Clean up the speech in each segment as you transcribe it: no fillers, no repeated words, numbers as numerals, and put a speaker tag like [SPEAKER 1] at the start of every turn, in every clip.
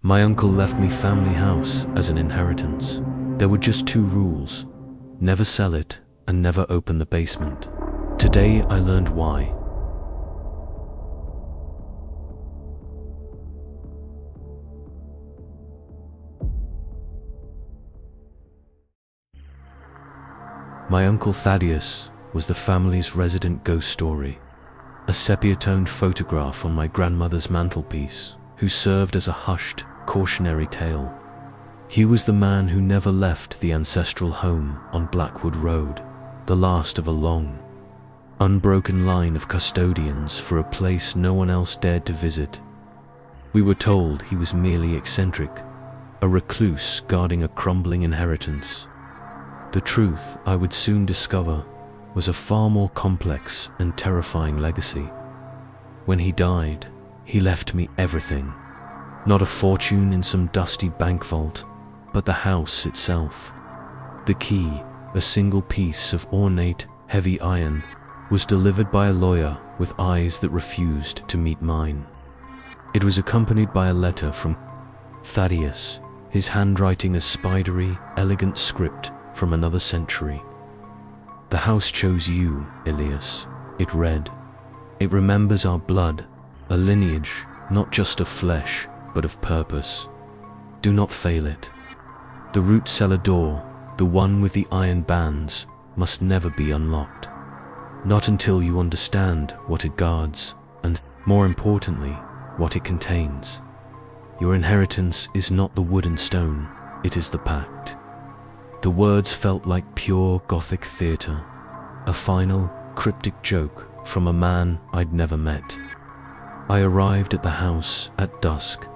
[SPEAKER 1] My uncle left me family house as an inheritance. There were just two rules: never sell it and never open the basement. Today I learned why. My uncle Thaddeus was the family's resident ghost story, a sepia-toned photograph on my grandmother's mantelpiece, who served as a hushed, cautionary tale. He was the man who never left the ancestral home on Blackwood Road, the last of a long, unbroken line of custodians for a place no one else dared to visit. We were told he was merely eccentric, a recluse guarding a crumbling inheritance. The truth, I would soon discover, was a far more complex and terrifying legacy. When he died, he left me everything. Not a fortune in some dusty bank vault, but the house itself. The key, a single piece of ornate, heavy iron, was delivered by a lawyer with eyes that refused to meet mine. It was accompanied by a letter from Thaddeus, his handwriting a spidery, elegant script from another century. "The house chose you, Elias," it read. "It remembers our blood, a lineage, not just of flesh, but of purpose. Do not fail it. The root cellar door, the one with the iron bands, must never be unlocked. Not until you understand what it guards, and, more importantly, what it contains. Your inheritance is not the wood and stone, it is the pact." The words felt like pure Gothic theatre, a final, cryptic joke from a man I'd never met. I arrived at the house at dusk,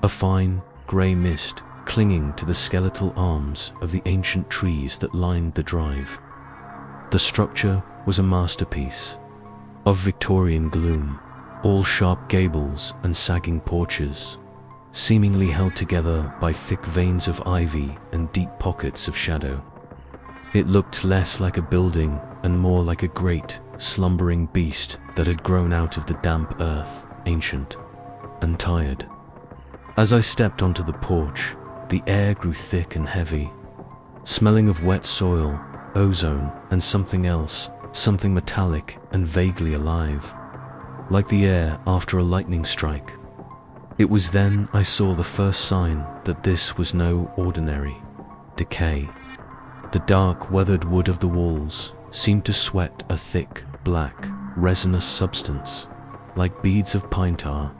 [SPEAKER 1] a fine, grey mist clinging to the skeletal arms of the ancient trees that lined the drive. The structure was a masterpiece of Victorian gloom, all sharp gables and sagging porches, seemingly held together by thick veins of ivy and deep pockets of shadow. It looked less like a building and more like a great, slumbering beast that had grown out of the damp earth, ancient and tired. As I stepped onto the porch, the air grew thick and heavy, smelling of wet soil, ozone, and something else, something metallic and vaguely alive, like the air after a lightning strike. It was then I saw the first sign that this was no ordinary decay. The dark, weathered wood of the walls seemed to sweat a thick, black, resinous substance, like beads of pine tar,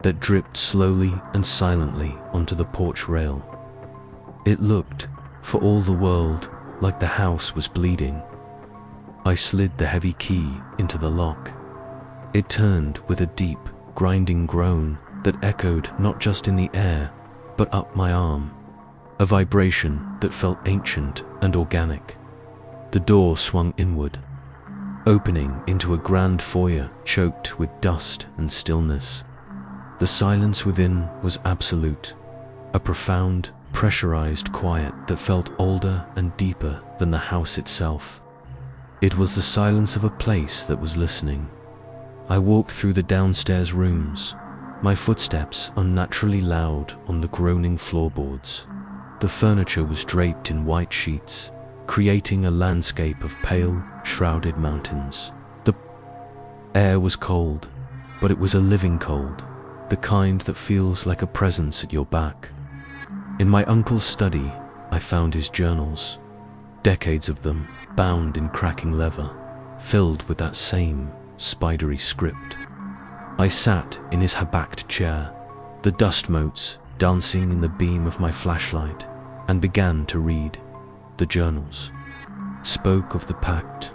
[SPEAKER 1] that dripped slowly and silently onto the porch rail. It looked, for all the world, like the house was bleeding. I slid the heavy key into the lock. It turned with a deep, grinding groan that echoed not just in the air, but up my arm, a vibration that felt ancient and organic. The door swung inward, opening into a grand foyer choked with dust and stillness. The silence within was absolute, a profound, pressurized quiet that felt older and deeper than the house itself. It was the silence of a place that was listening. I walked through the downstairs rooms, my footsteps unnaturally loud on the groaning floorboards. The furniture was draped in white sheets, creating a landscape of pale, shrouded mountains. The air was cold, but it was a living cold, the kind that feels like a presence at your back. In my uncle's study, I found his journals, decades of them, bound in cracking leather, filled with that same spidery script. I sat in his high-backed chair, the dust motes dancing in the beam of my flashlight, and began to read. The journals spoke of the pact.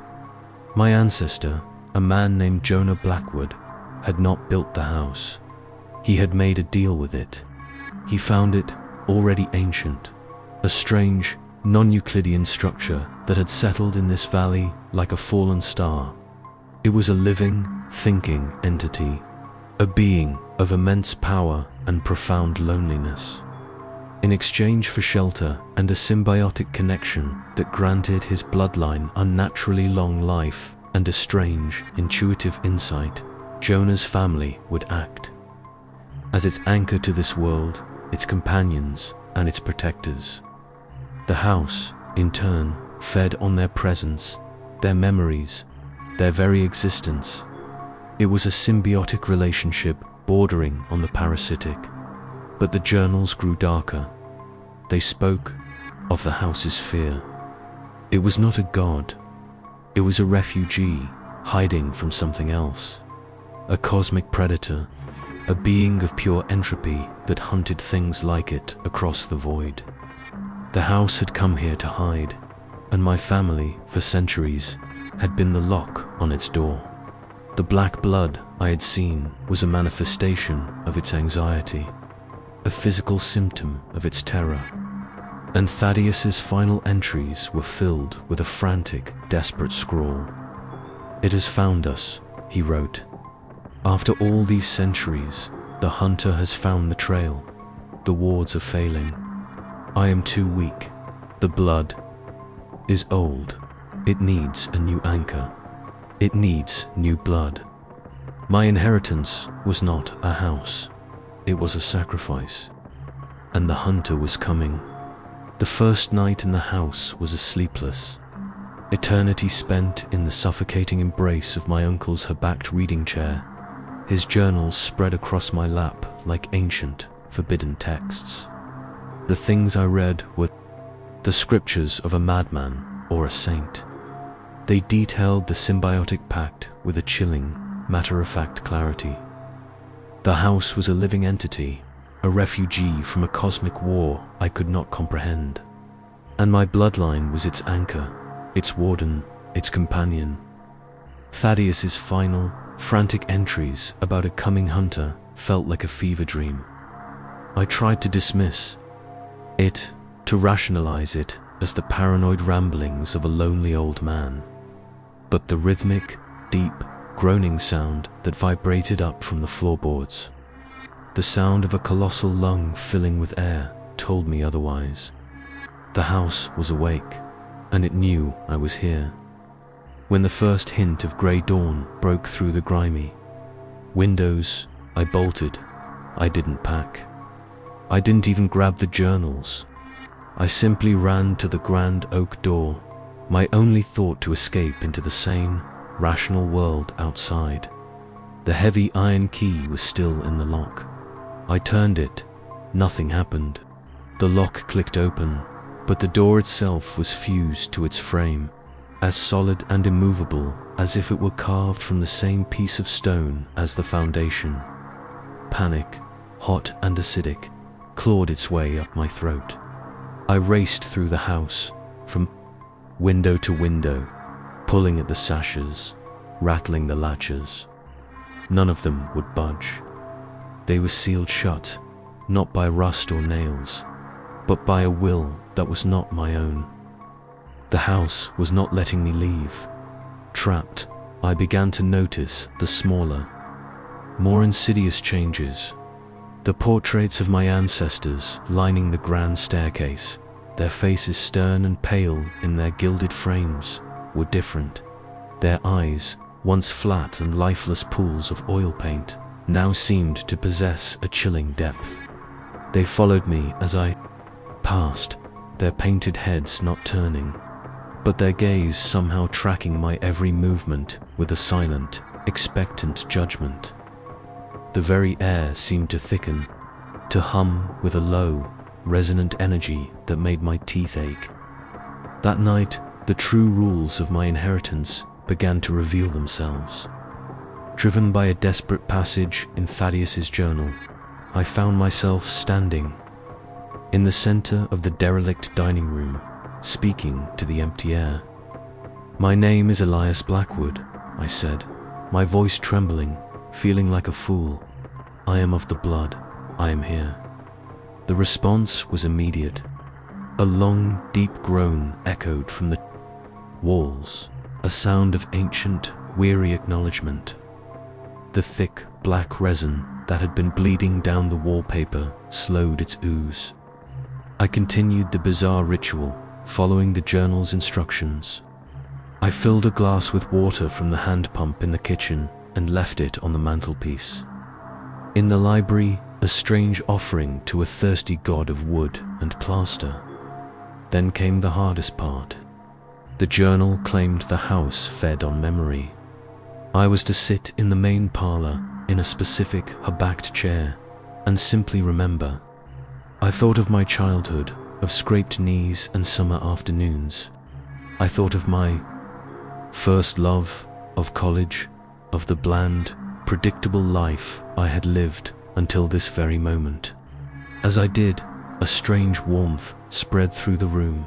[SPEAKER 1] My ancestor, a man named Jonah Blackwood, had not built the house. He had made a deal with it. He found it already ancient, a strange, non-Euclidean structure that had settled in this valley like a fallen star. It was a living, thinking entity, a being of immense power and profound loneliness. In exchange for shelter and a symbiotic connection that granted his bloodline unnaturally long life and a strange, intuitive insight, Jonah's family would act. As its anchor to this world, its companions, and its protectors. The house, in turn, fed on their presence, their memories, their very existence. It was a symbiotic relationship bordering on the parasitic. But the journals grew darker. They spoke of the house's fear. It was not a god. It was a refugee hiding from something else. A cosmic predator, a being of pure entropy that hunted things like it across the void. The house had come here to hide, and my family, for centuries, had been the lock on its door. The black blood I had seen was a manifestation of its anxiety, a physical symptom of its terror. And Thaddeus's final entries were filled with a frantic, desperate scrawl. "It has found us," he wrote. "After all these centuries, the hunter has found the trail. The wards are failing. I am too weak. The blood is old. It needs a new anchor. It needs new blood." My inheritance was not a house. It was a sacrifice. And the hunter was coming. The first night in the house was a sleepless eternity spent in the suffocating embrace of my uncle's her-backed reading chair, his journals spread across my lap like ancient, forbidden texts. The things I read were the scriptures of a madman or a saint. They detailed the symbiotic pact with a chilling, matter-of-fact clarity. The house was a living entity, a refugee from a cosmic war I could not comprehend. And my bloodline was its anchor, its warden, its companion. Thaddeus's final, frantic entries about a coming hunter felt like a fever dream. I tried to dismiss it, to rationalize it as the paranoid ramblings of a lonely old man. But the rhythmic, deep, groaning sound that vibrated up from the floorboards, the sound of a colossal lung filling with air, told me otherwise. The house was awake, and it knew I was here. When the first hint of grey dawn broke through the grimy windows, I bolted. I didn't pack. I didn't even grab the journals. I simply ran to the grand oak door, my only thought to escape into the sane, rational world outside. The heavy iron key was still in the lock. I turned it. Nothing happened. The lock clicked open, but the door itself was fused to its frame, as solid and immovable as if it were carved from the same piece of stone as the foundation. Panic, hot and acidic, clawed its way up my throat. I raced through the house, from window to window, pulling at the sashes, rattling the latches. None of them would budge. They were sealed shut, not by rust or nails, but by a will that was not my own. The house was not letting me leave. Trapped, I began to notice the smaller, more insidious changes. The portraits of my ancestors lining the grand staircase, their faces stern and pale in their gilded frames, were different. Their eyes, once flat and lifeless pools of oil paint, now seemed to possess a chilling depth. They followed me as I passed, their painted heads not turning, but their gaze somehow tracking my every movement with a silent, expectant judgment. The very air seemed to thicken, to hum with a low, resonant energy that made my teeth ache. That night, the true rules of my inheritance began to reveal themselves. Driven by a desperate passage in Thaddeus's journal, I found myself standing in the center of the derelict dining room, speaking to the empty air. "My name is Elias Blackwood," I said, my voice trembling, feeling like a fool. "I am of the blood. I am here." The response was immediate. A long, deep groan echoed from the walls, a sound of ancient, weary acknowledgement. The thick, black resin that had been bleeding down the wallpaper slowed its ooze. I continued the bizarre ritual, following the journal's instructions. I filled a glass with water from the hand pump in the kitchen and left it on the mantelpiece. In the library, a a strange offering to a thirsty god of wood and plaster. Then came the hardest part. The journal claimed the house fed on memory. I was to sit in the main parlor in a specific backed chair and simply remember. I thought of my childhood, of scraped knees and summer afternoons. I thought of my first love, of college, of the bland, predictable life I had lived until this very moment. As I did, a strange warmth spread through the room.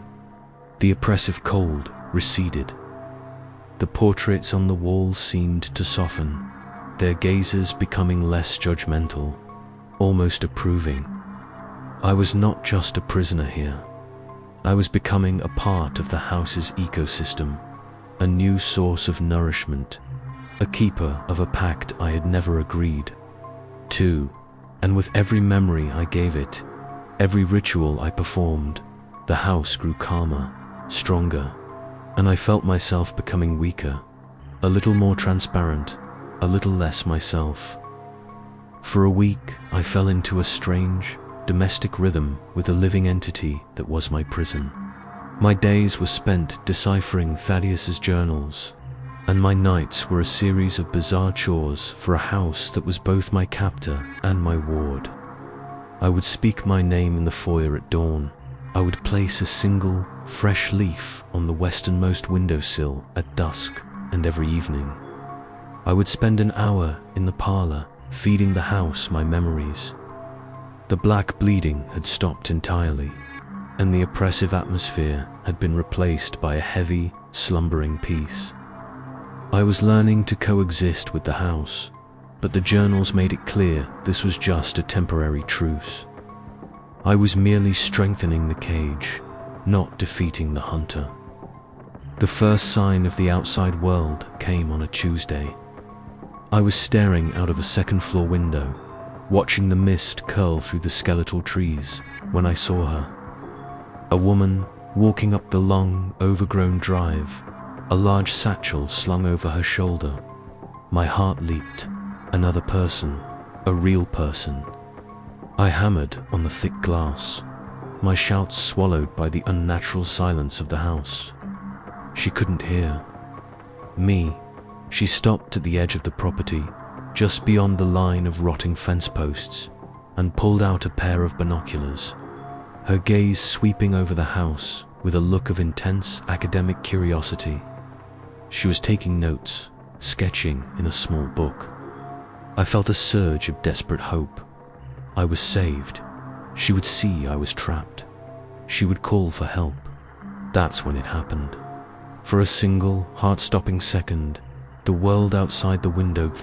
[SPEAKER 1] The oppressive cold receded. The portraits on the walls seemed to soften, their gazes becoming less judgmental, almost approving. I was not just a prisoner here. I was becoming a part of the house's ecosystem, a new source of nourishment, a keeper of a pact I had never agreed to, and with every memory I gave it, every ritual I performed, the house grew calmer, stronger, and I felt myself becoming weaker, a little more transparent, a little less myself. For a week, I fell into a strange, domestic rhythm with a living entity that was my prison. My days were spent deciphering Thaddeus's journals, and my nights were a series of bizarre chores for a house that was both my captor and my ward. I would speak my name in the foyer at dawn. I would place a single, fresh leaf on the westernmost windowsill at dusk, and every evening. I would spend an hour in the parlor, feeding the house my memories. The black bleeding had stopped entirely, and the oppressive atmosphere had been replaced by a heavy, slumbering peace. I was learning to coexist with the house, but the journals made it clear this was just a temporary truce. I was merely strengthening the cage, not defeating the hunter. The first sign of the outside world came on a Tuesday. I was staring out of a second-floor window, watching the mist curl through the skeletal trees, when I saw her. A woman walking up the long, overgrown drive, a large satchel slung over her shoulder. My heart leaped. Another person, a real person. I hammered on the thick glass, my shouts swallowed by the unnatural silence of the house. She couldn't hear me. She stopped at the edge of the property, just beyond the line of rotting fence posts, and pulled out a pair of binoculars, her gaze sweeping over the house with a look of intense academic curiosity. She was taking notes, sketching in a small book. I felt a surge of desperate hope. I was saved. She would see I was trapped. She would call for help. That's when it happened. For a single, heart-stopping second, the world outside the window,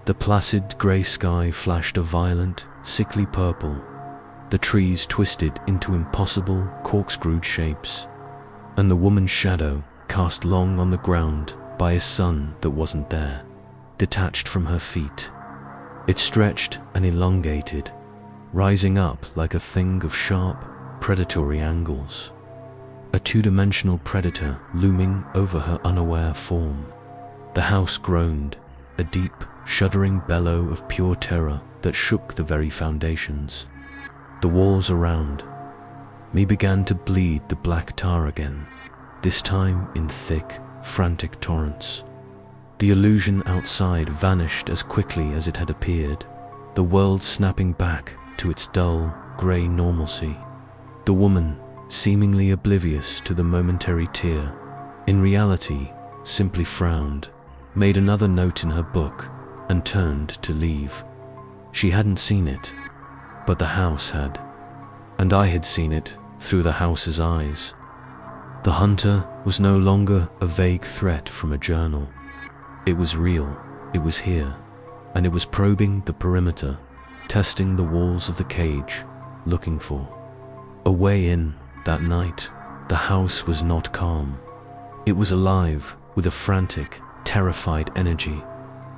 [SPEAKER 1] the placid grey sky flashed a violent, sickly purple. The trees twisted into impossible, corkscrewed shapes, and the woman's shadow, cast long on the ground by a sun that wasn't there, detached from her feet. It stretched and elongated, rising up like a thing of sharp, predatory angles. A two-dimensional predator looming over her unaware form. The house groaned, a deep, shuddering bellow of pure terror that shook the very foundations. The walls around me began to bleed the black tar again, this time in thick, frantic torrents. The illusion outside vanished as quickly as it had appeared, the world snapping back to its dull, grey normalcy. The woman, seemingly oblivious to the momentary tear, in reality simply frowned, made another note in her book, and turned to leave. She hadn't seen it, but the house had, and I had seen it through the house's eyes. The hunter was no longer a vague threat from a journal. It was real, it was here, and it was probing the perimeter, testing the walls of the cage, looking for a way in. That night, the house was not calm. It was alive with a frantic, terrified energy,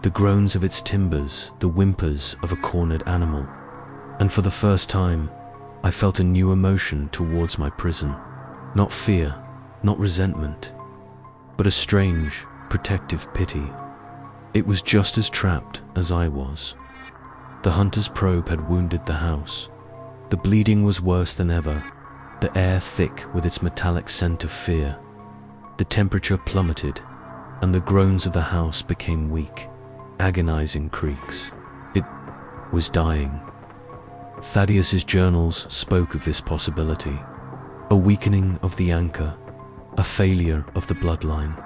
[SPEAKER 1] the groans of its timbers, the whimpers of a cornered animal. And for the first time, I felt a new emotion towards my prison. Not fear, not resentment, but a strange, protective pity. It was just as trapped as I was. The hunter's probe had wounded the house. The bleeding was worse than ever, the air thick with its metallic scent of fear. The temperature plummeted, and the groans of the house became weak, agonizing creaks. It was dying. Thaddeus's journals spoke of this possibility. A weakening of the anchor, a failure of the bloodline,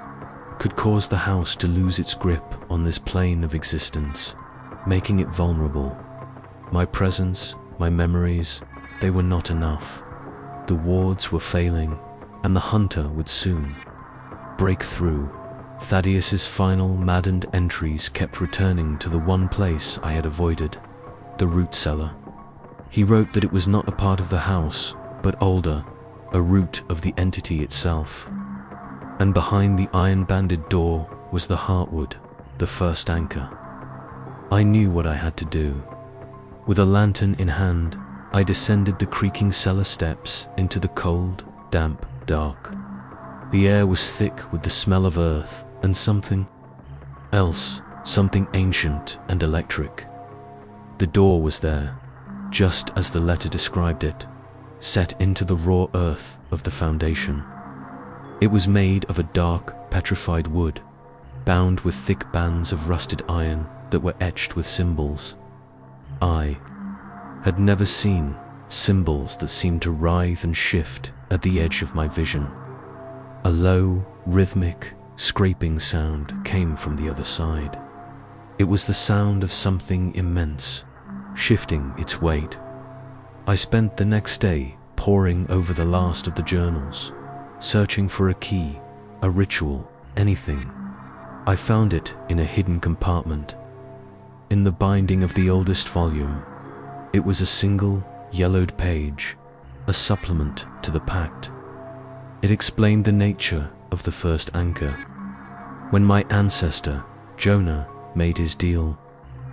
[SPEAKER 1] could cause the house to lose its grip on this plane of existence, making it vulnerable. My presence, my memories, they were not enough. The wards were failing, and the hunter would soon break through. Thaddeus's final maddened entries kept returning to the one place I had avoided, the root cellar. He wrote that it was not a part of the house, but older, a root of the entity itself. And behind the iron-banded door was the heartwood, the first anchor. I knew what I had to do. With a lantern in hand, I descended the creaking cellar steps into the cold, damp dark. The air was thick with the smell of earth and something else, something ancient and electric. The door was there, just as the letter described it, set into the raw earth of the foundation. It was made of a dark, petrified wood, bound with thick bands of rusted iron that were etched with symbols. I had never seen symbols that seemed to writhe and shift at the edge of my vision. A low, rhythmic, scraping sound came from the other side. It was the sound of something immense, shifting its weight. I spent the next day poring over the last of the journals, searching for a key, a ritual, anything. I found it in a hidden compartment. In the binding of the oldest volume, it was a single, yellowed page, a supplement to the pact. It explained the nature of the first anchor. When my ancestor, Jonah, made his deal,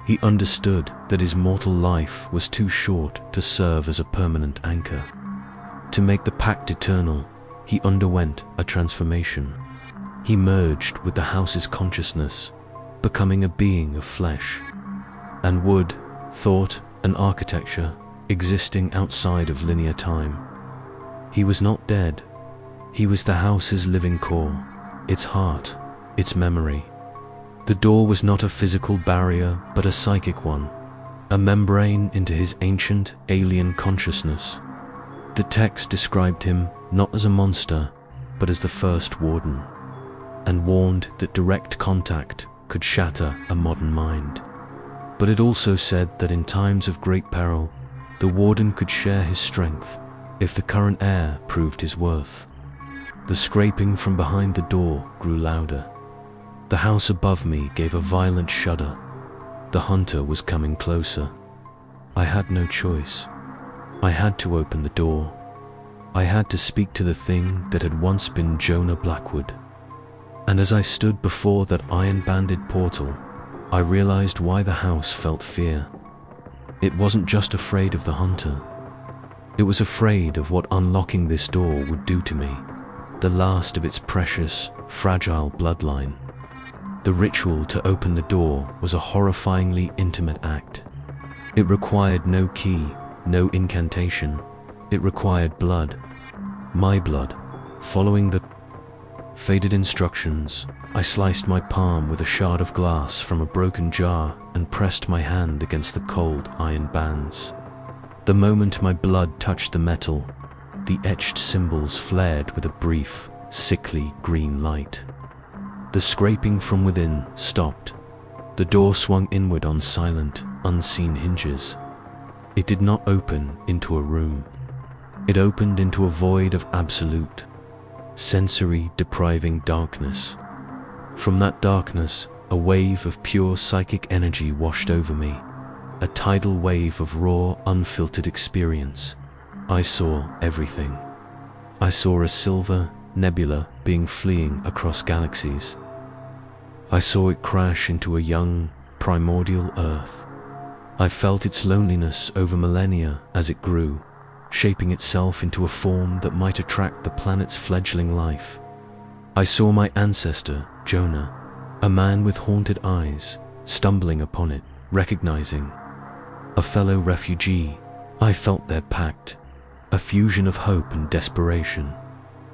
[SPEAKER 1] he understood that his mortal life was too short to serve as a permanent anchor. To make the pact eternal, he underwent a transformation. He merged with the house's consciousness, becoming a being of flesh, and wood, thought, and architecture existing outside of linear time. He was not dead. He was the house's living core, its heart, its memory. The door was not a physical barrier, but a psychic one, a membrane into his ancient, alien consciousness. The text described him not as a monster, but as the first warden, and warned that direct contact could shatter a modern mind. But it also said that in times of great peril, the warden could share his strength if the current air proved his worth. The scraping from behind the door grew louder. The house above me gave a violent shudder. The hunter was coming closer. I had no choice. I had to open the door. I had to speak to the thing that had once been Jonah Blackwood. And as I stood before that iron-banded portal, I realized why the house felt fear. It wasn't just afraid of the hunter. It was afraid of what unlocking this door would do to me, the last of its precious, fragile bloodline. The ritual to open the door was a horrifyingly intimate act. It required no key, no incantation. It required blood. My blood. Following the faded instructions, I sliced my palm with a shard of glass from a broken jar and pressed my hand against the cold iron bands. The moment my blood touched the metal, the etched symbols flared with a brief, sickly green light. The scraping from within stopped. The door swung inward on silent, unseen hinges. It did not open into a room. It opened into a void of absolute, sensory-depriving darkness. From that darkness, a wave of pure psychic energy washed over me, a tidal wave of raw, unfiltered experience. I saw everything. I saw a silver nebula being fleeing across galaxies. I saw it crash into a young, primordial Earth. I felt its loneliness over millennia as it grew, shaping itself into a form that might attract the planet's fledgling life. I saw my ancestor, Jonah, a man with haunted eyes, stumbling upon it, recognizing a fellow refugee. I felt their pact, a fusion of hope and desperation.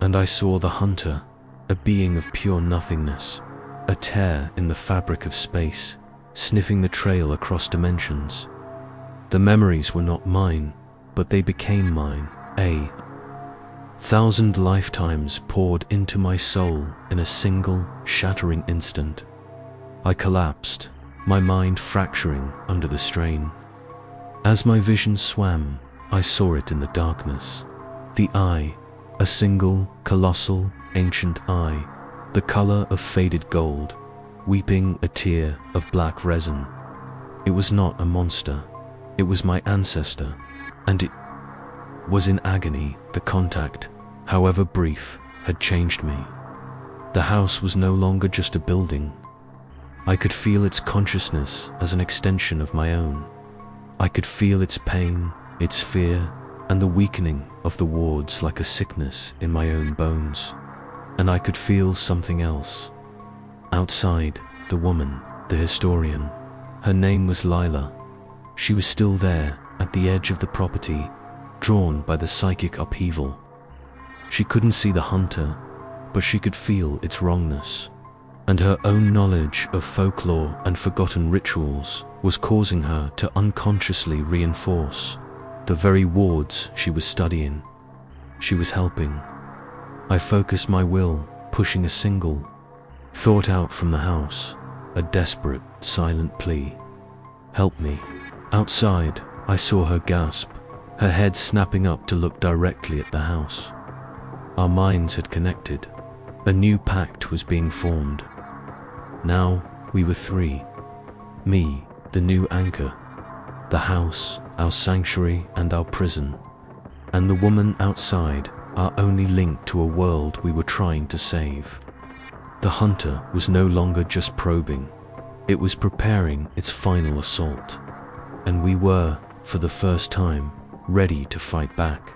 [SPEAKER 1] And I saw the hunter, a being of pure nothingness, a tear in the fabric of space, sniffing the trail across dimensions. The memories were not mine, but they became mine. 1,000 lifetimes poured into my soul in a single, shattering instant. I collapsed, my mind fracturing under the strain. As my vision swam, I saw it in the darkness. The eye, a single, colossal, ancient eye, the color of faded gold, weeping a tear of black resin. It was not a monster, it was my ancestor, and it was in agony. The contact, however brief, had changed me. The house was no longer just a building. I could feel its consciousness as an extension of my own. I could feel its pain, its fear, and the weakening of the wards like a sickness in my own bones. And I could feel something else. Outside, the woman, the historian. Her name was Lila. She was still there, at the edge of the property, drawn by the psychic upheaval. She couldn't see the hunter, but she could feel its wrongness. And her own knowledge of folklore and forgotten rituals was causing her to unconsciously reinforce the very wards she was studying. She was helping. I focused my will, pushing a single thought out from the house, a desperate, silent plea. Help me. Outside, I saw her gasp, her head snapping up to look directly at the house. Our minds had connected. A new pact was being formed. Now we were three. Me, the new anchor. The house, our sanctuary and our prison. And the woman outside, our only link to a world we were trying to save. The hunter was no longer just probing. It was preparing its final assault. And we were, for the first time, ready to fight back.